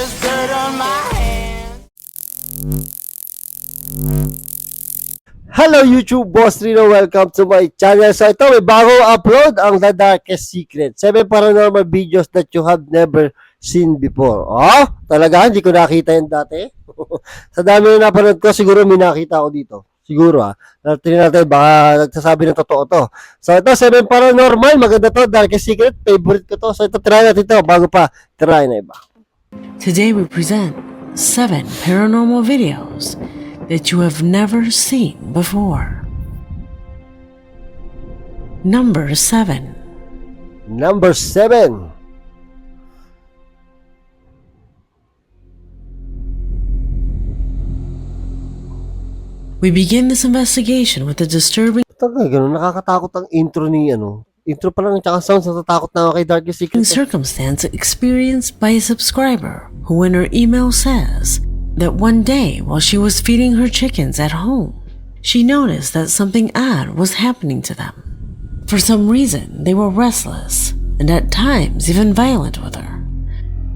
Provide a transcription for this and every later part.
there's dirt on my hands. Hello YouTube, Boss Rino. Welcome to my channel. So ito, may bagong upload ang The Darkest Secret. 7 paranormal videos that you have never seen before. Oh, talaga? Hindi ko nakita yan dati? Sa dami na napanood ko, siguro may nakita ako dito. Siguro Tingnan natin, baka nagsasabi ng totoo to. So ito, 7 paranormal. Maganda to, Darkest Secret. Favorite ko to. So ito, try natin ito bago pa try na iba. Today we present 7 paranormal videos that you have never seen before. Number 7. Number 7. We begin this investigation with a disturbing Ganun, nakakatakot ang intro ni intro pa lang tsaka sounds, natatakot na ako kay Darkest Secret. circumstance experienced by a subscriber who in her email says that one day while she was feeding her chickens at home, she noticed that something odd was happening to them. For some reason, they were restless and at times even violent with her.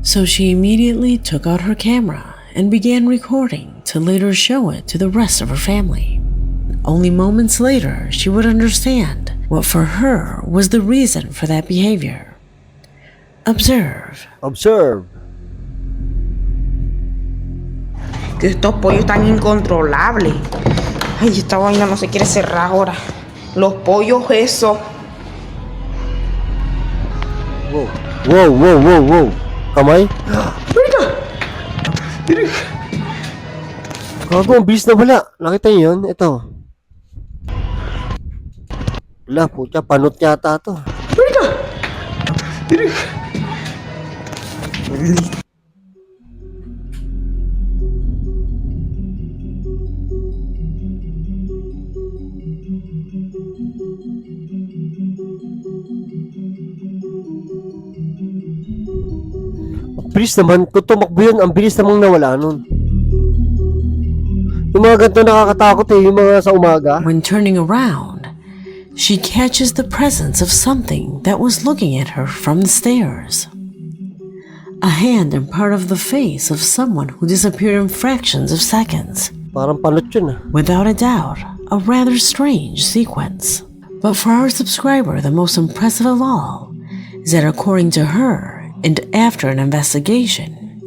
So she immediately took out her camera and began recording to later show it to the rest of her family. Only moments later, she would understand what for her was the reason for that behavior. Observe. Observe. Que estos pollos tan incontrolables. Ay, esta vaina no se quiere cerrar ahora. Los pollos eso. Wow. Wow, wow, wow, wow. Kamay? Mira! Gago, ang bilis na wala. Nakita niyo yun? Ito. Wala, putya, panot yata to. Mira! Bilis naman, kung tumakbo yun, ang bilis namang nawala nun. Yung mga ganito nakakatakot yung mga sa umaga. When turning around, she catches the presence of something that was looking at her from the stairs. A hand and part of the face of someone who disappeared in fractions of seconds. Parang panot yun Without a doubt, a rather strange sequence. But for our subscriber, the most impressive of all is that according to her, and after an investigation,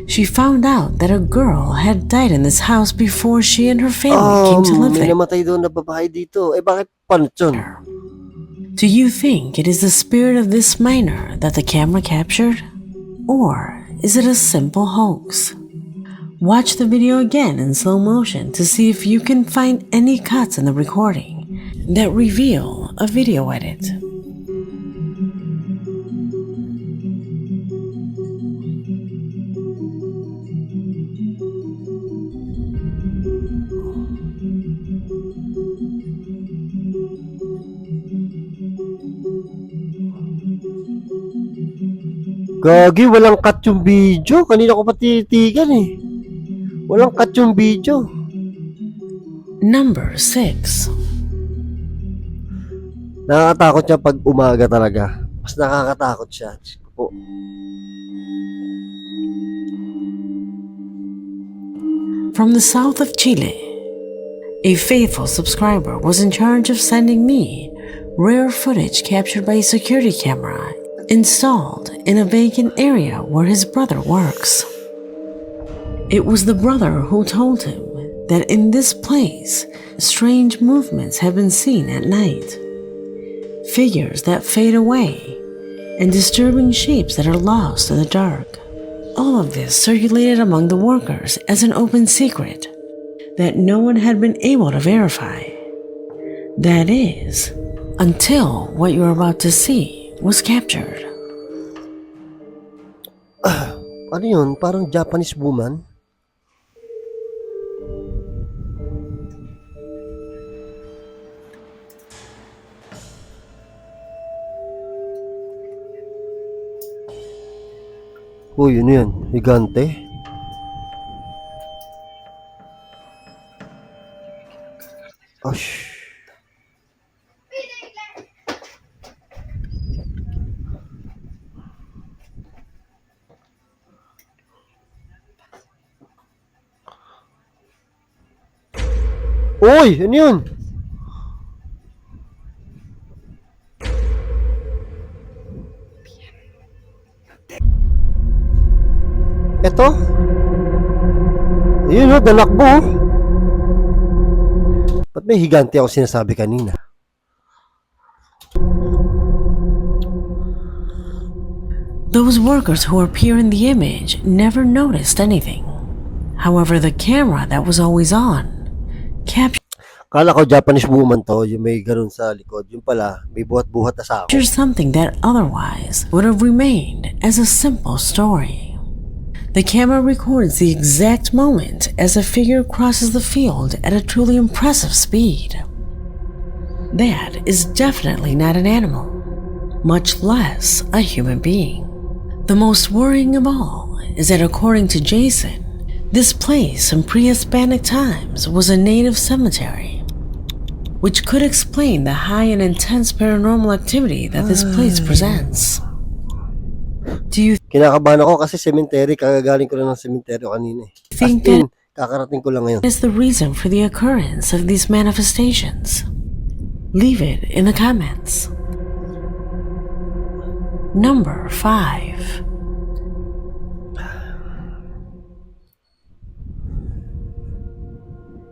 she found out that a girl had died in this house before she and her family came to live may there. namatay doon na babae dito. Bakit panot yun? Do you think it is the spirit of this minor that the camera captured? Or is it a simple hoax? Watch the video again in slow motion to see if you can find any cuts in the recording that reveal a video edit. Gagi, walang cut yung video. Kanina ko pa titigan Walang cut yung video. Number 6. Nakakatakot siya pag umaga talaga. Mas nakakatakot siya. Po. From the south of Chile, a faithful subscriber was in charge of sending me rare footage captured by a security camera installed in a vacant area where his brother works. It was the brother who told him that in this place, strange movements have been seen at night. Figures that fade away and disturbing shapes that are lost in the dark. All of this circulated among the workers as an open secret that no one had been able to verify. That is, until what you're about to see was captured. Ano yun? Parang Japanese woman? Uy, yun yun. Higante. Osh. Uy, ano yun? Ito? Ayun o, dalakbo. Ba't may higante ako sinasabi kanina? Those workers who appear in the image never noticed anything. However, the camera that was always on captured Kala ko Japanese woman to, yung may ganun sa likod. Yung pala, may buhat-buhat na sa ako. something that otherwise would have remained as a simple story. The camera records the exact moment as a figure crosses the field at a truly impressive speed. That is definitely not an animal, much less a human being. The most worrying of all is that according to Jason, this place in pre-Hispanic times was a native cemetery, which could explain the high and intense paranormal activity that this place presents. Do you Kinakabahan ako kasi cemetery, kagagaling ko lang ng cemetery kanina eh. think As in, kakarating ko lang ngayon. is the reason for the occurrence of these manifestations? Leave it in the comments. Number 5.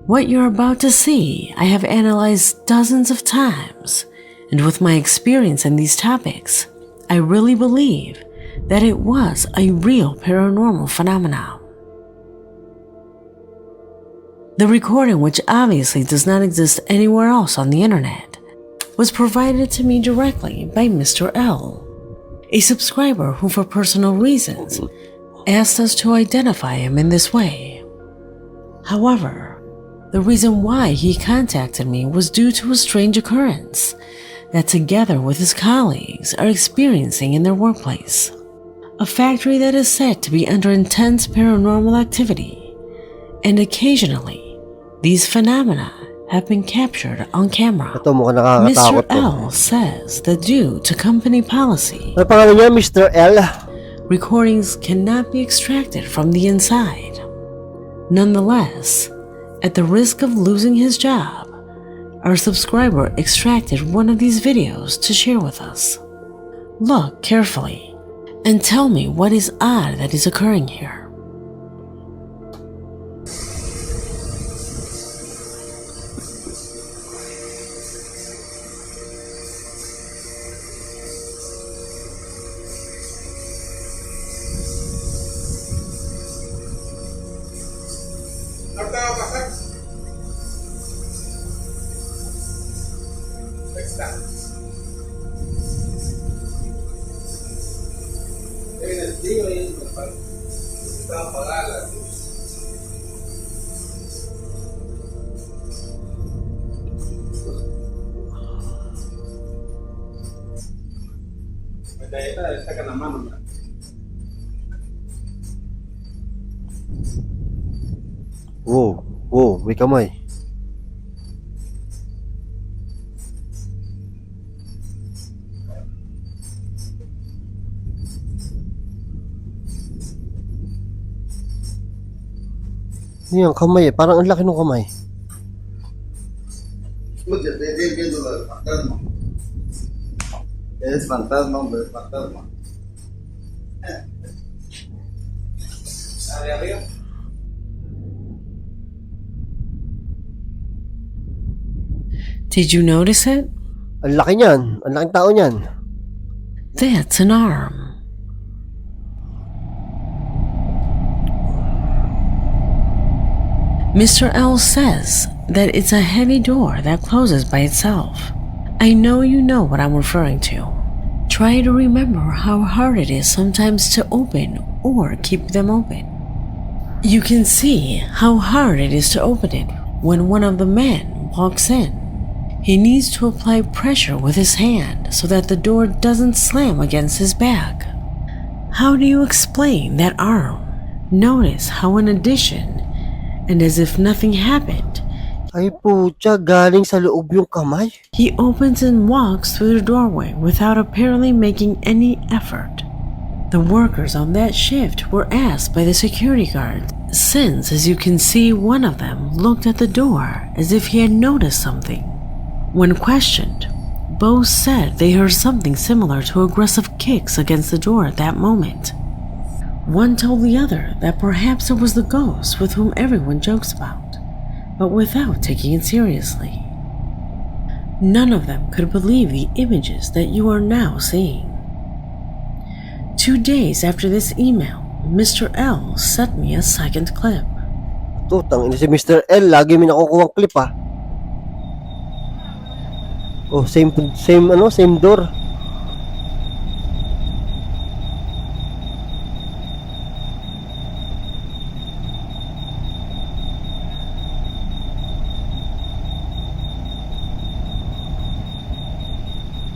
What you're about to see, I have analyzed dozens of times, and with my experience in these topics, I really believe that it was a real paranormal phenomenon. The recording, which obviously does not exist anywhere else on the internet, was provided to me directly by Mr. L, a subscriber who for personal reasons asked us to identify him in this way. However, the reason why he contacted me was due to a strange occurrence that together with his colleagues are experiencing in their workplace. A factory that is said to be under intense paranormal activity, and occasionally, these phenomena have been captured on camera. Ito mukhang Mr. nakakatakot to. L says that due to company policy, Ano pangalan niya, Mr. L? recordings cannot be extracted from the inside. Nonetheless, at the risk of losing his job, our subscriber extracted one of these videos to share with us. Look carefully and tell me what is odd that is occurring here. Wow, wow, may kamay. Ano yung kamay eh? Parang ang laki ng kamay. Es fantasma, hombre, es fantasma. Did you notice it? Ang laki niyan. Ang laking tao niyan. That's an arm. Mr. L says that it's a heavy door that closes by itself. I know you know what I'm referring to. Try to remember how hard it is sometimes to open or keep them open. You can see how hard it is to open it when one of the men walks in. He needs to apply pressure with his hand so that the door doesn't slam against his back. How do you explain that arm? Notice how in addition, and as if nothing happened, Ay putya, galing sa loob yung kamay. he opens and walks through the doorway without apparently making any effort. The workers on that shift were asked by the security guard since, as you can see, one of them looked at the door as if he had noticed something. When questioned, both said they heard something similar to aggressive kicks against the door at that moment. One told the other that perhaps it was the ghost with whom everyone jokes about, but without taking it seriously. None of them could believe the images that you are now seeing. 2 days after this email, Mr. L sent me a second clip. Tutang ina si Mr. L, lagi may nakukuha ang clip ah. Oh, same door.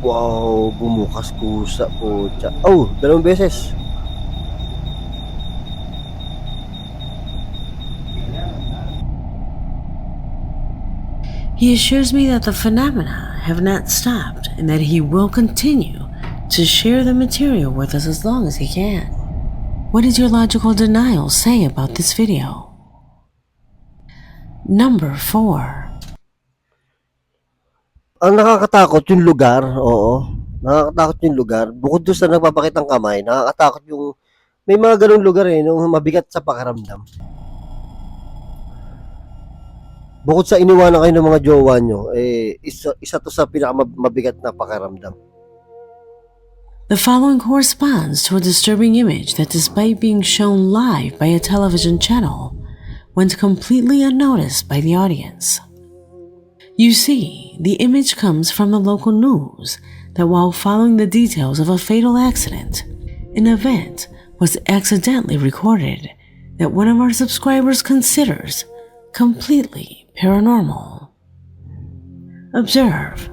Wow, bumukas kusa po. Oh, 2 beses. He assures me that the phenomena have not stopped and that he will continue to share the material with us as long as he can. What does your logical denial say about this video? Number 4. Ang nakakatakot yung lugar, oo. Nakakatakot yung lugar. Bukod doon sa nagpapakitang kamay, nakakatakot yung may mga ganung lugar nung mabigat sa pakiramdam. Bukod sa iniwanan kayo ng mga jowa nyo, isa to sa pinakamabigat na pakiramdam. The following corresponds to a disturbing image that, despite being shown live by a television channel, went completely unnoticed by the audience. You see, the image comes from the local news that while following the details of a fatal accident, an event was accidentally recorded that one of our subscribers considers completely paranormal. Observe.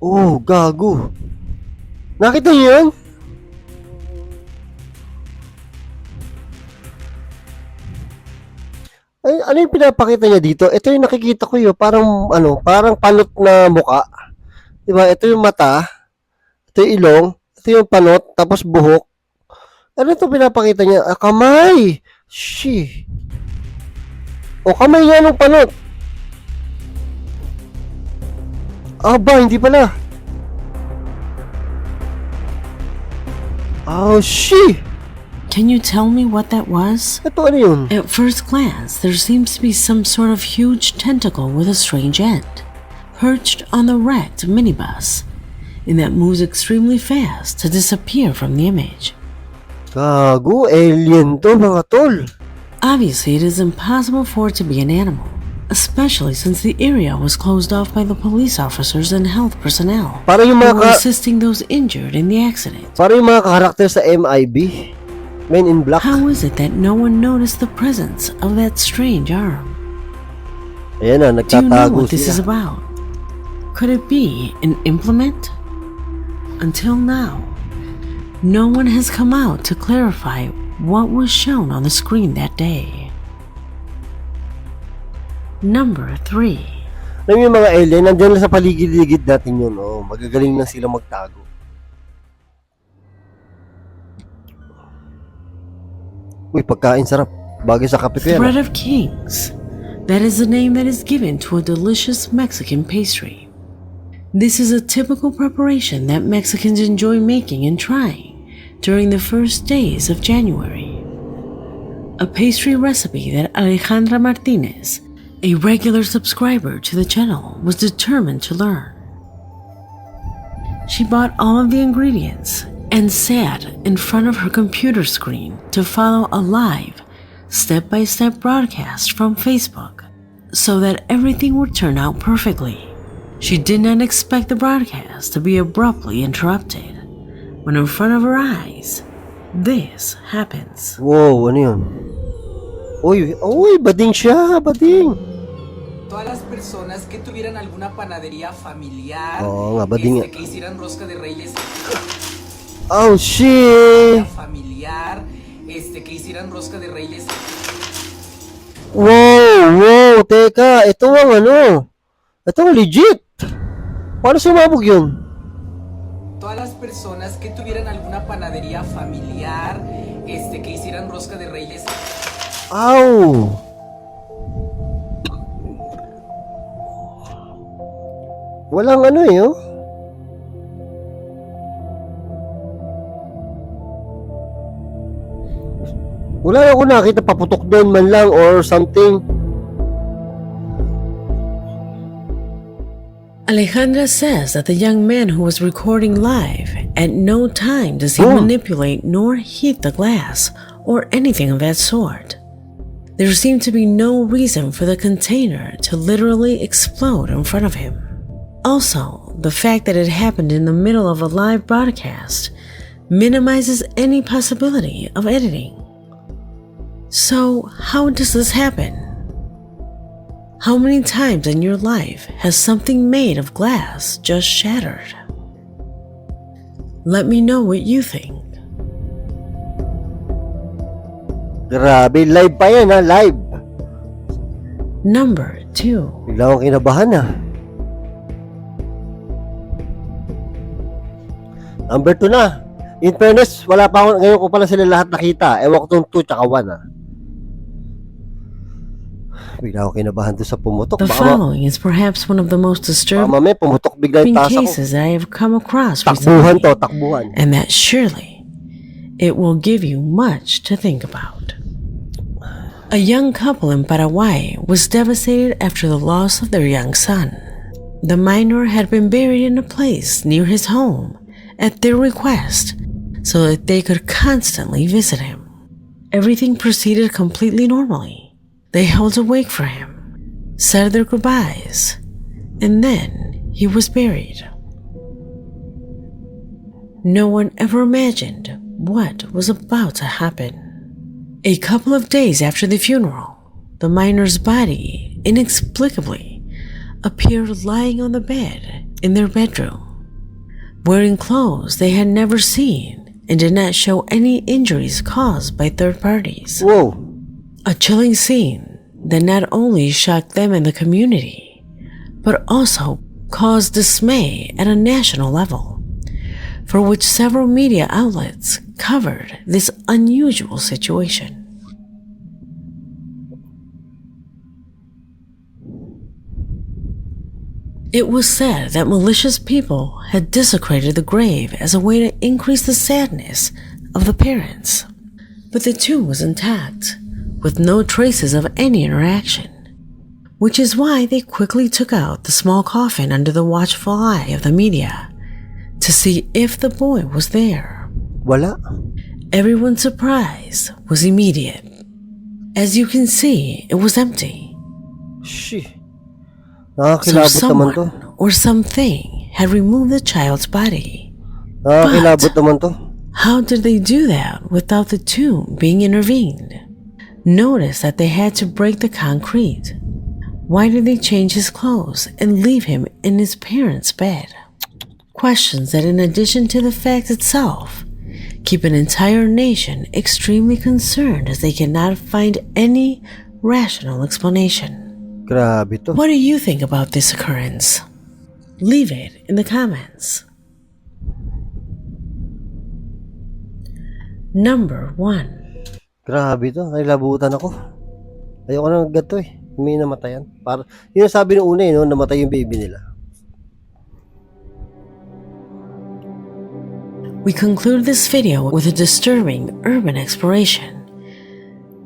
Oh, gago. Nakita niyo yun? Ay, ano yung pinapakita niya dito? Ito yung nakikita ko yun, parang panot na muka. Diba? Ito yung mata, ito yung ilong, ito yung panot, tapos buhok. Ano ito pinapakita niya? Ah, kamay! She. O, kamay niya ng panot. Aba, hindi pala. Oh, she. Can you tell me what that was? Ito ano yun? At first glance, there seems to be some sort of huge tentacle with a strange end, perched on the wrecked minibus, and that moves extremely fast to disappear from the image. Gago, alien to mga tol. Obviously, it is impossible for it to be an animal, especially since the area was closed off by the police officers and health personnel Para yung who mga were assisting those injured in the accident. para yung mga karakter sa MIB, Men in Black. How is it that no one noticed the presence of that strange arm? Ayan na, Do you know nagtatago what this is sila. about? Could it be an implement? Until now, no one has come out to clarify what was shown on the screen that day. Number 3. Alam mo yung mga alien, nandiyan lang sa paligid-ligid natin yun. Oh, magagaling lang sila magtago. Uy, pagkain sarap. Bagay sa kape ko yan. Thread of Kings. That is the name that is given to a delicious Mexican pastry. This is a typical preparation that Mexicans enjoy making and trying during the first days of January. A pastry recipe that Alejandra Martinez, a regular subscriber to the channel, was determined to learn. She bought all of the ingredients and sat in front of her computer screen to follow a live, step-by-step broadcast from Facebook so that everything would turn out perfectly. She did not expect the broadcast to be abruptly interrupted when in front of her eyes, this happens. Wow, ano yun? Uy, bading siya, bading. Todas las personas que tuvieran alguna panadería familiar, Oo nga, bading nga. que hicieran rosca de reyes Oh, shit! familiar, que hicieran rosca de reyes. Wow, teka, ito ang legit. Paano sumabog yun? Todas las personas que tuvieran alguna panadería familiar, que hicieran rosca de reyes. Ow! Walang ano eh, oh. Wala ako nakita paputok doon man lang or something. Alejandra says that the young man who was recording live at no time does he manipulate nor heat the glass or anything of that sort. There seemed to be no reason for the container to literally explode in front of him. Also, the fact that it happened in the middle of a live broadcast minimizes any possibility of editing. So, how does this happen? How many times in your life has something made of glass just shattered? Let me know what you think. Grabe, live pa yan ha, live. Number 2. Bigla akong kinabahan ha. Number 2 na. In fairness, wala pa ako, ngayon ko pala sila lahat nakita. Ewan ko itong 2 tsaka 1 ha. Bigla ako kinabahan doon sa pumutok. The following is perhaps one of the most disturbing mamaya pumutok bigla yung tasa ko. cases that I have come across Takbuhan recently, to, takbuhan. and that surely it will give you much to think about. A young couple in Paraguay was devastated after the loss of their young son. The minor had been buried in a place near his home at their request so that they could constantly visit him. Everything proceeded completely normally. They held a wake for him, said their goodbyes, and then he was buried. No one ever imagined what was about to happen. A couple of days after the funeral, the minor's body inexplicably appeared lying on the bed in their bedroom, wearing clothes they had never seen and did not show any injuries caused by third parties. Whoa. A chilling scene that not only shocked them and the community, but also caused dismay at a national level, for which several media outlets covered this unusual situation. It was said that malicious people had desecrated the grave as a way to increase the sadness of the parents, but the tomb was intact, with no traces of any interaction, which is why they quickly took out the small coffin under the watchful eye of the media to see if the boy was there. Wala. Everyone's surprise was immediate. As you can see, it was empty. Shit. So Nakakilabot naman to. someone or something had removed the child's body. Nakakilabot naman to. How did they do that without the tomb being intervened? Notice that they had to break the concrete. Why did they change his clothes and leave him in his parents' bed? Questions that, in addition to the fact itself, keep an entire nation extremely concerned as they cannot find any rational explanation. Grabe to. What do you think about this occurrence? Leave it in the comments. Number 1. Grabe to. Nailabutan ako. Ayoko na gato eh. May namatayan. Para, yun ang sabi nung una eh, no? Namatay yung baby nila. We conclude this video with a disturbing urban exploration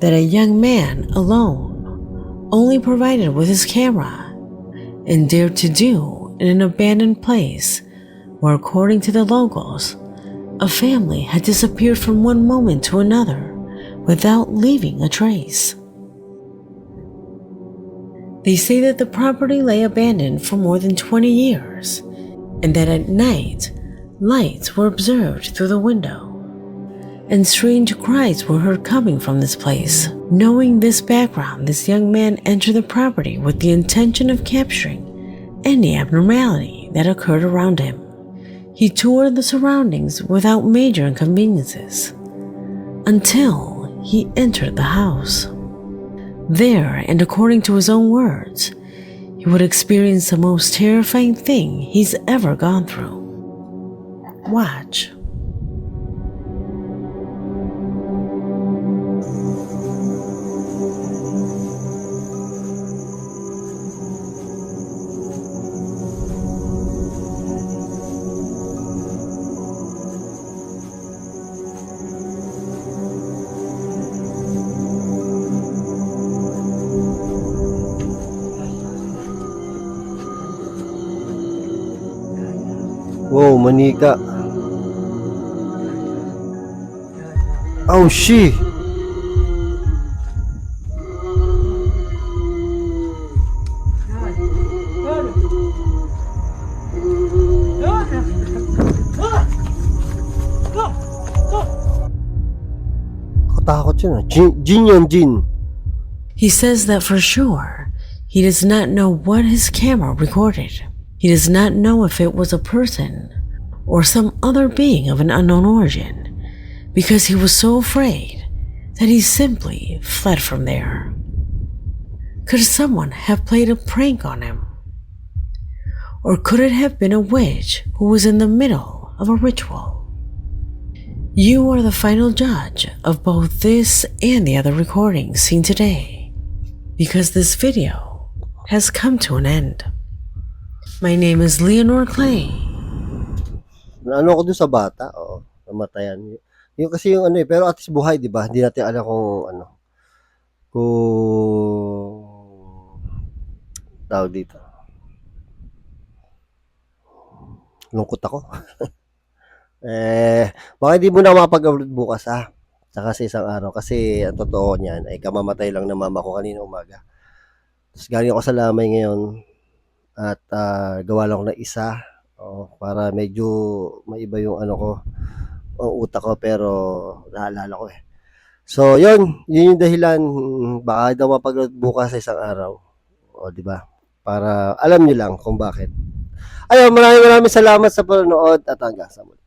that a young man alone, only provided with his camera, and dared to do in an abandoned place where, according to the locals, a family had disappeared from one moment to another without leaving a trace. They say that the property lay abandoned for more than 20 years, and that at night, lights were observed through the window, and strange cries were heard coming from this place. Knowing this background, this young man entered the property with the intention of capturing any abnormality that occurred around him. He toured the surroundings without major inconveniences until he entered the house. There, and according to his own words, he he would experience the most terrifying thing he's ever gone through. Watch. Wow, manika. Oh, she. Katakot yun. Jin yan, Jin. He says that for sure, he does not know what his camera recorded. He does not know if it was a person or some other being of an unknown origin, because he was so afraid that he simply fled from there. Could someone have played a prank on him? Or could it have been a witch who was in the middle of a ritual? You are the final judge of both this and the other recordings seen today, because this video has come to an end. My name is Leonor Clay. Ano ko dun sa bata? Oo, namatayan. Yung kasi yung ano pero at least buhay, di ba? Hindi natin alam kung tawag dito. Lungkot ako. Baka hindi mo na makapag-upload bukas saka sa isang araw kasi ang totoo niyan ay kamamatay lang ng mama ko kanina umaga. Tapos galing ako sa lamay ngayon at gawa lang ako ng isa para medyo maiba yung ang utak ko pero naalala ko So yun yung dahilan baka daw mapag-upload bukas sa isang araw. Di ba? Para alam niyo lang kung bakit. Ayun, maraming salamat sa panonood at hanggang sa muli.